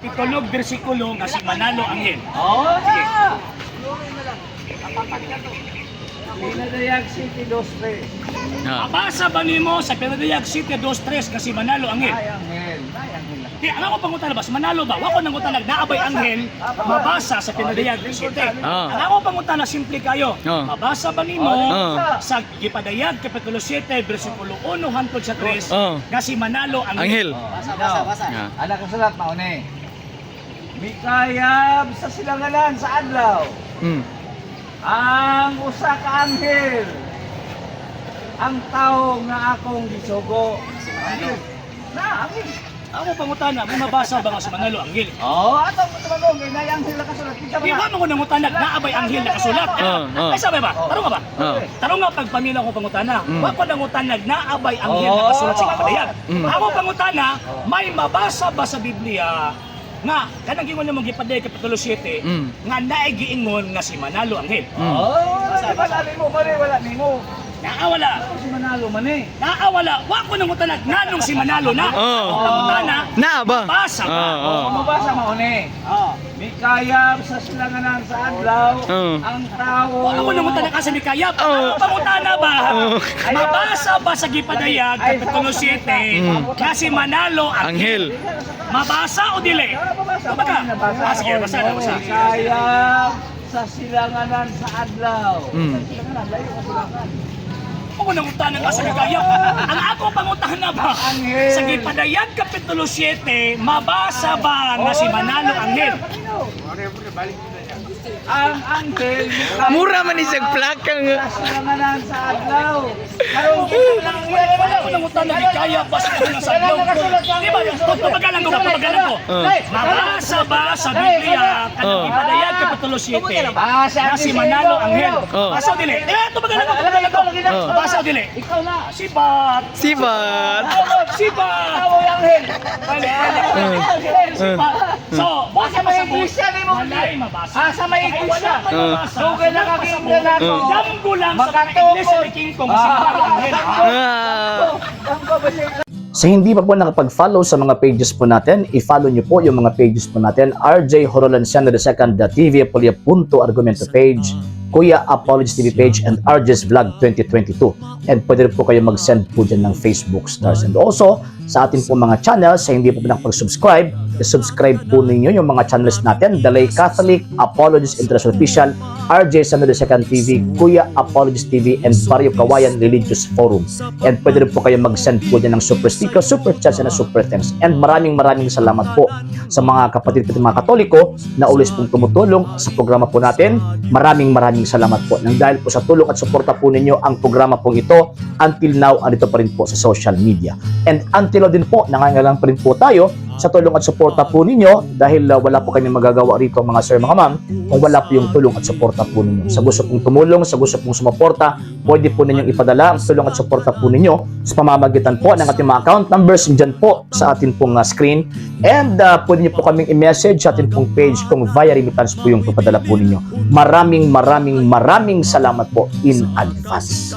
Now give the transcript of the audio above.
Pitulog bersikulo nga si Manalo Anghel. Oo Sige. na! Pinadayag City 2-3. Mabasa ba nimo sa Pinadayag City 2-3 kasi Manalo Anghel? Ay, Anghel. Ay, Anghel. Di, ang ako pangutan ba? Si Manalo ba? Wako nang utanag naabay Anghel, mabasa sa Pinadayag City. Ang ako pangutan na simple kayo. Mabasa ba nimo sa Gipadayag Kapitulo 7 bersikulo 1 hangtod sa 3 nga si Manalo Anghel? Basa. Anak ko sulat mauni. Mikayab sa silanganan sa adlaw. Ang usa ka anghel. Ang tao nga akong gisugo. Na, anghel. Ako pangutana, may mabasa ba nga si Manalo Anghel? Oo, ato mo tumagong. May anghel na kasulat. Di ba mo ko nangutanag naabay Anghel na kasulat? Ay sabi ba? Tarong nga ba? Tarong nga pag pamilya ko pangutana. Wako nangutanag naabay Anghel na kasulat sa Gipadayag. Ako pangutana, may mabasa ba sa Biblia nga kanang gingon nimo Gipadayag Kapitulo 7 nga naay giingon nga si Manalo Anghel? Wala nimo, wala nimo. Naawala. Si Manalo man eh. Naawala. Wako nangutanag nganong si Manalo na? Pangutana. Na ba? Basa ba? Mabasa mauni. Mikayab sa silanganan sa adlaw. Ang tao. Ako nang utanag ka sa Mikayab. Ano pangutana ba? Mabasa ba sa Gipadayag Kapitulo 7 nga si Manalo Anghel? Mabasa o dili? Kumbaga. Sige, basa na, basa. Mikayab sa silanganan sa adlaw. Sa silanganan, layo ka silanganan. Ako nang utanag ka sa Mikayab. Ang ako pangutana ba? Sa Gipadayag Kapitulo 7, mabasa ba nga si Manalo Anghel? Ang anghel Mura man isang plakang. sa silanganan sa adlaw. Karong Ako nang utanag Mikayab ba sa kanang sadlaw? Di ba? Pabagalan ko. Mabasa ba sa Biblia kanang Gipadayag Kapitulo 7 nga si Manalo Anghel? Basa o dili? Ito pabagalan ko. Basa o dili? ikaw na. Sibat! Sibat. Sibat! Tao ang anghel. Sibat! So, basa Sa may sa buhay. iglesia ni mo. Walay mabasa. Sa may iglesia. Wala may mabasa. Dugay na kakinggan ako. Damgo lang sa mga Makatukod. iglesia ni King Kong si Manalo Anghel. Sa hindi pa po nakapag-follow sa mga pages po natin, i-follow nyo po yung mga pages po natin, RJ Horolanciano II, TV Apolia Punto Argumento page, Kuya Apologies TV page, and RJ's Vlog 2022. And pwede rin po kayo mag-send po dyan ng Facebook stars. And also, sa atin po mga channels, sa hindi po nakapag-subscribe, i-subscribe po ninyo yung mga channels natin, The Lay Catholic, Apologies International Official, RJ Sanado II TV, Kuya Apologies TV, and Barrio Kawayan Religious Forum. And pwede rin po kayo mag-send po dyan ng super sticker, super chats, and super thanks. And maraming salamat po sa mga kapatid at mga Katoliko na always pong tumutulong sa programa po natin. Maraming salamat po. Nang dahil po sa tulong at suporta po ninyo, ang programa pong ito, until now, andito pa rin po sa social media. And until now din po, nangangailangan pa rin po tayo sa tulong at suporta po ninyo dahil wala po kami magagawa rito mga sir, mga ma'am, kung wala po yung tulong at suporta po ninyo. Sa gusto pong tumulong, sa gusto pong sumuporta, pwede po ninyong ipadala ang tulong at suporta po ninyo sa pamamagitan po ng ating mga account numbers dyan po sa ating pong screen. And pwede niyo po kaming i-message sa ating pong page kung via remittance po yung papadala po ninyo. Maraming salamat po in advance.